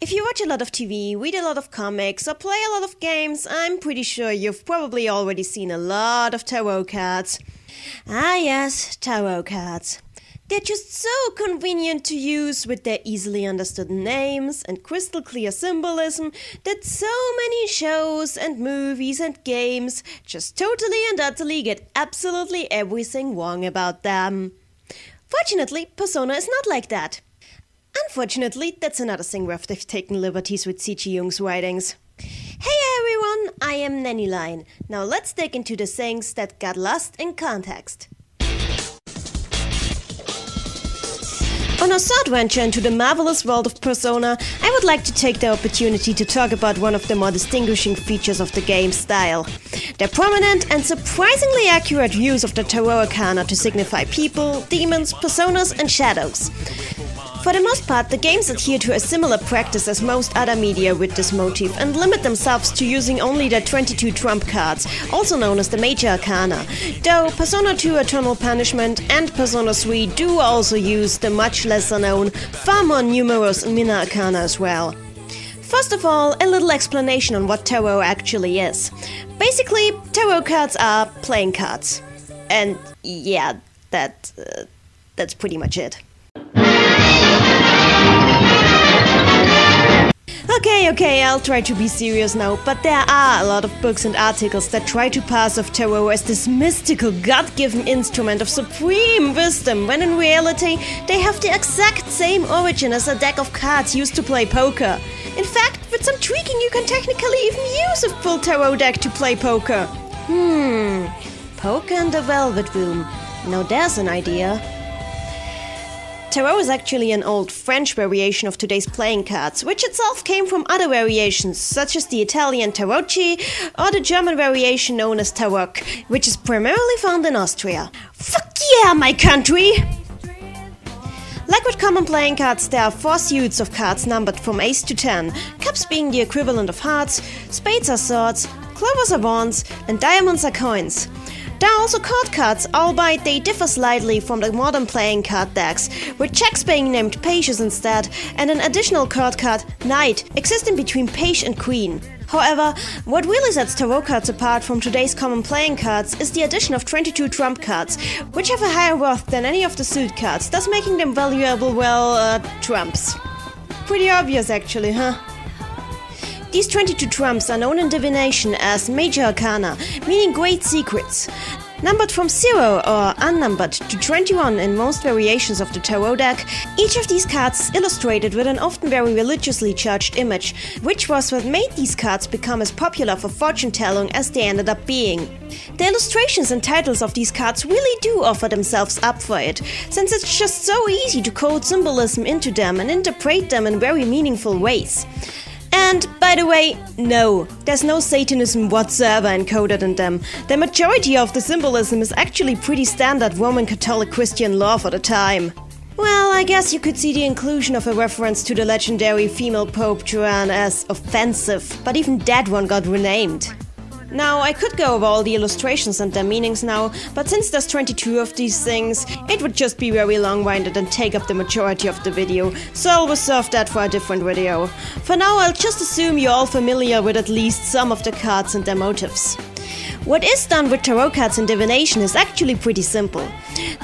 If you watch a lot of TV, read a lot of comics, or play a lot of games, I'm pretty sure you've probably already seen a lot of tarot cards. Ah yes, tarot cards. They're just so convenient to use with their easily understood names and crystal clear symbolism that so many shows and movies and games just totally and utterly get absolutely everything wrong about them. Fortunately, Persona is not like that. Unfortunately, that's another thing where they've taken liberties with C.G. Jung's writings. Hey everyone, I am Nannyline. Now let's dig into the things that got lost in context. On our third venture into the marvelous world of Persona, I would like to take the opportunity to talk about one of the more distinguishing features of the game's style. Their prominent and surprisingly accurate use of the tarot arcana to signify people, demons, personas, and shadows. For the most part, the games adhere to a similar practice as most other media with this motif and limit themselves to using only their 22 trump cards, also known as the Major Arcana, though Persona 2 Eternal Punishment and Persona 3 do also use the much lesser known, far more numerous Minor Arcana as well. First of all, a little explanation on what tarot actually is. Basically, tarot cards are playing cards. And yeah, that's pretty much it. Okay, I'll try to be serious now, but there are a lot of books and articles that try to pass off tarot as this mystical, God-given instrument of supreme wisdom, when in reality, they have the exact same origin as a deck of cards used to play poker. In fact, with some tweaking you can technically even use a full tarot deck to play poker. Poker in the Velvet Room. Now there's an idea. Tarot is actually an old French variation of today's playing cards, which itself came from other variations, such as the Italian tarocchi or the German variation known as tarot, which is primarily found in Austria. Fuck yeah, my country! Like with common playing cards, there are 4 suits of cards numbered from ace to 10, cups being the equivalent of hearts, spades are swords, clovers are wands, and diamonds are coins. There are also court cards, albeit they differ slightly from the modern playing card decks, with checks being named pages instead, and an additional court card, knight, existing between page and queen. However, what really sets tarot cards apart from today's common playing cards is the addition of 22 trump cards, which have a higher worth than any of the suit cards, thus making them valuable, trumps. Pretty obvious actually, huh? These 22 trumps are known in divination as Major Arcana, meaning great secrets. Numbered from 0 or unnumbered to 21 in most variations of the tarot deck, each of these cards is illustrated with an often very religiously charged image, which was what made these cards become as popular for fortune-telling as they ended up being. The illustrations and titles of these cards really do offer themselves up for it, since it's just so easy to code symbolism into them and interpret them in very meaningful ways. And, by the way, no, there's no Satanism whatsoever encoded in them. The majority of the symbolism is actually pretty standard Roman Catholic Christian law for the time. Well, I guess you could see the inclusion of a reference to the legendary female Pope Joanne as offensive, but even that one got renamed. Now, I could go over all the illustrations and their meanings now, but since there's 22 of these things, it would just be very long-winded and take up the majority of the video, so I'll reserve that for a different video. For now, I'll just assume you're all familiar with at least some of the cards and their motifs. What is done with tarot cards in divination is actually pretty simple.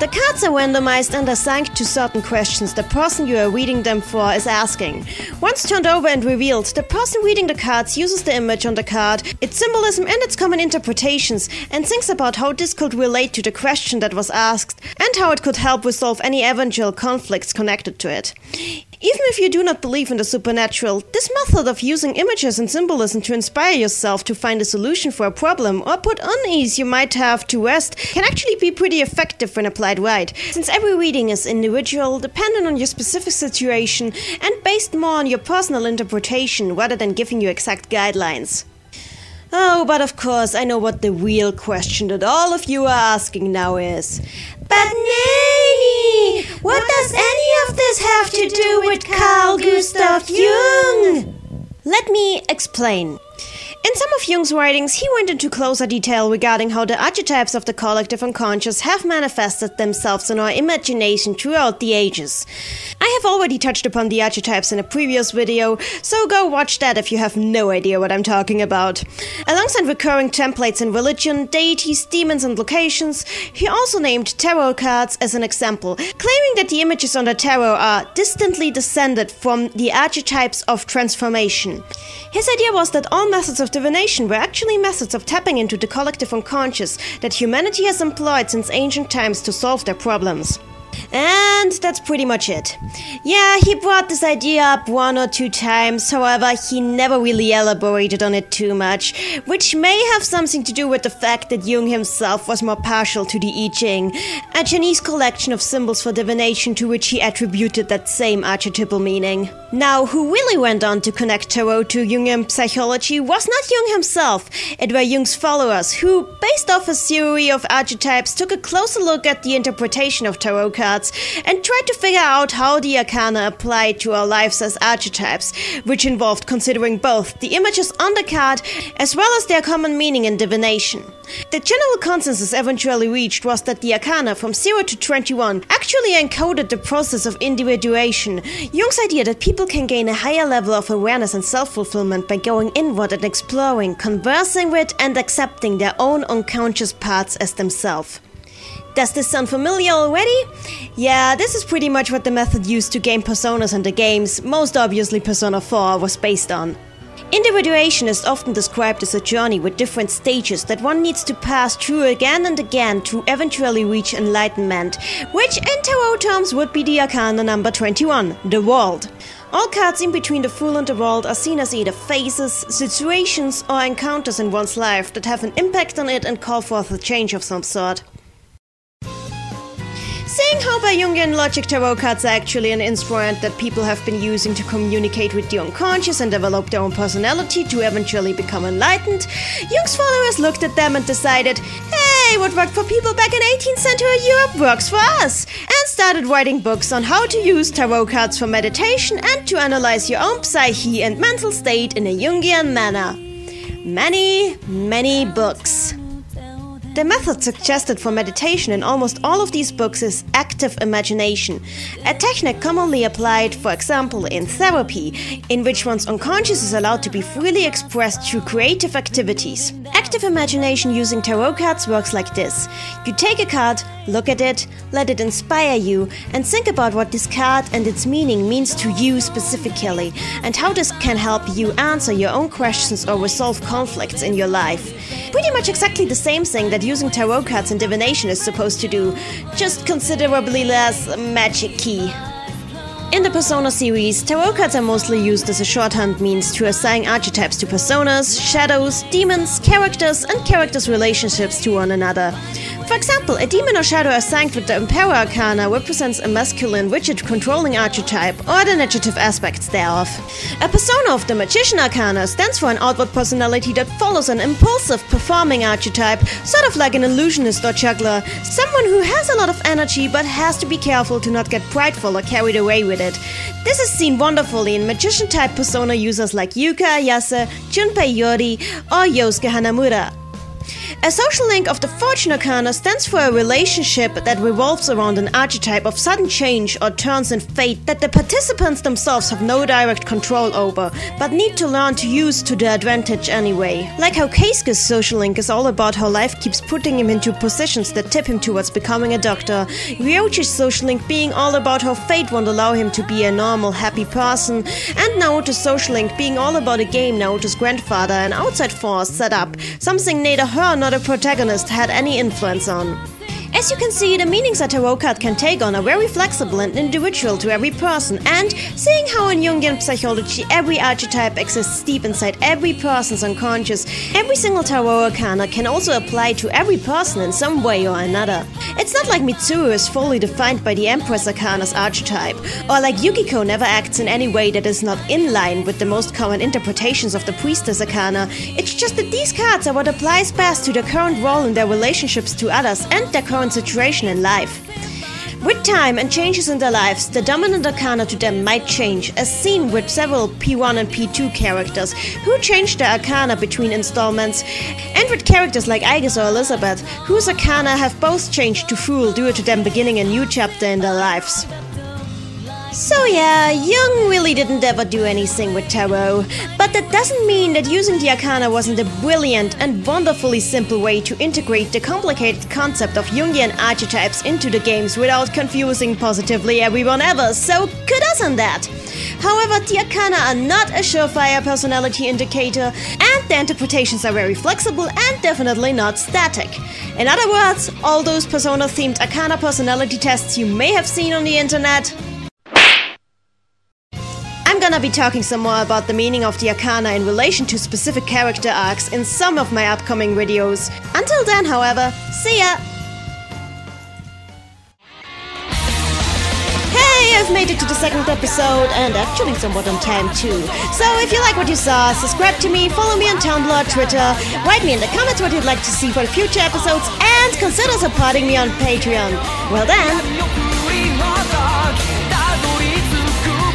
The cards are randomized and assigned to certain questions the person you are reading them for is asking. Once turned over and revealed, the person reading the cards uses the image on the card, its symbolism and its common interpretations, and thinks about how this could relate to the question that was asked, and how it could help resolve any eventual conflicts connected to it. Even if you do not believe in the supernatural, this method of using images and symbolism to inspire yourself to find a solution for a problem or put unease you might have to rest can actually be pretty effective when applied right, since every reading is individual, dependent on your specific situation, and based more on your personal interpretation rather than giving you exact guidelines. Oh, but of course, I know what the real question that all of you are asking now is. But Nanny, what does any of this have to do with Carl Gustav Jung? Let me explain. In some of Jung's writings, he went into closer detail regarding how the archetypes of the collective unconscious have manifested themselves in our imagination throughout the ages. I have already touched upon the archetypes in a previous video, so go watch that if you have no idea what I'm talking about. Alongside recurring templates in religion, deities, demons and locations, he also named tarot cards as an example, claiming that the images on the tarot are distantly descended from the archetypes of transformation. His idea was that all methods of divination were actually methods of tapping into the collective unconscious that humanity has employed since ancient times to solve their problems. And that's pretty much it. Yeah, he brought this idea up 1 or 2 times, however, he never really elaborated on it too much, which may have something to do with the fact that Jung himself was more partial to the I Ching, a Chinese collection of symbols for divination to which he attributed that same archetypal meaning. Now, who really went on to connect tarot to Jungian psychology was not Jung himself, it were Jung's followers who, based off his theory of archetypes, took a closer look at the interpretation of tarot cards and tried to figure out how the arcana applied to our lives as archetypes, which involved considering both the images on the card as well as their common meaning in divination. The general consensus eventually reached was that the arcana from 0 to 21 actually encoded the process of individuation, Jung's idea that people can gain a higher level of awareness and self-fulfillment by going inward and exploring, conversing with and accepting their own unconscious parts as themselves. Does this sound familiar already? Yeah, this is pretty much what the method used to game personas in the games, most obviously Persona 4, was based on. Individuation is often described as a journey with different stages that one needs to pass through again and again to eventually reach enlightenment, which in tarot terms would be the arcana number 21, the world. All cards in between the Fool and the World are seen as either phases, situations, or encounters in one's life that have an impact on it and call forth a change of some sort. Seeing how by Jungian logic tarot cards are actually an instrument that people have been using to communicate with the unconscious and develop their own personality to eventually become enlightened, Jung's followers looked at them and decided, hey, what worked for people back in 18th century Europe works for us, and started writing books on how to use tarot cards for meditation and to analyze your own psyche and mental state in a Jungian manner. Many books. The method suggested for meditation in almost all of these books is active imagination, a technique commonly applied, for example, in therapy, in which one's unconscious is allowed to be freely expressed through creative activities. Active imagination using tarot cards works like this. You take a card, look at it, let it inspire you, and think about what this card and its meaning means to you specifically, and how this can help you answer your own questions or resolve conflicts in your life. Pretty much exactly the same thing that using tarot cards in divination is supposed to do, just considerably less magic-y. In the Persona series, tarot cards are mostly used as a shorthand means to assign archetypes to personas, shadows, demons, characters, and characters' relationships to one another. For example, a demon or shadow assigned with the Emperor Arcana represents a masculine, rigid, controlling archetype or the negative aspects thereof. A persona of the Magician Arcana stands for an outward personality that follows an impulsive, performing archetype, sort of like an illusionist or juggler, someone who has a lot of energy but has to be careful to not get prideful or carried away with it. This is seen wonderfully in magician-type persona users like Yuka Ayase, Junpei Yori, or Yosuke Hanamura. A social link of the Fortune Arcana stands for a relationship that revolves around an archetype of sudden change or turns in fate that the participants themselves have no direct control over, but need to learn to use to their advantage anyway. Like how Keisuke's social link is all about how life keeps putting him into positions that tip him towards becoming a doctor, Ryochi's social link being all about how fate won't allow him to be a normal, happy person, and Naoto's social link being all about a game Naoto's grandfather, an outside force, set up, something neither her nor the protagonist had any influence on. As you can see, the meanings a tarot card can take on are very flexible and individual to every person, and seeing how in Jungian psychology every archetype exists deep inside every person's unconscious, every single tarot arcana can also apply to every person in some way or another. It's not like Mitsuru is fully defined by the Empress Arcana's archetype, or like Yukiko never acts in any way that is not in line with the most common interpretations of the Priestess Arcana. It's just that these cards are what applies best to their current role in their relationships to others and their current situation in life. With time and changes in their lives, the dominant arcana to them might change, as seen with several P1 and P2 characters who changed their arcana between installments, and with characters like Aigis or Elizabeth, whose arcana have both changed to Fool due to them beginning a new chapter in their lives. So yeah, Jung really didn't ever do anything with tarot, but that doesn't mean that using the arcana wasn't a brilliant and wonderfully simple way to integrate the complicated concept of Jungian archetypes into the games without confusing positively everyone ever, so kudos on that! However, the arcana are not a surefire personality indicator, and their interpretations are very flexible and definitely not static. In other words, all those persona-themed arcana personality tests you may have seen on the internet. I'm gonna be talking some more about the meaning of the arcana in relation to specific character arcs in some of my upcoming videos. Until then, however, see ya! Hey, I've made it to the second episode, and actually somewhat on time too. So if you like what you saw, subscribe to me, follow me on Tumblr, Twitter, write me in the comments what you'd like to see for the future episodes, and consider supporting me on Patreon. Well then...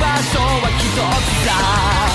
場所は一つさ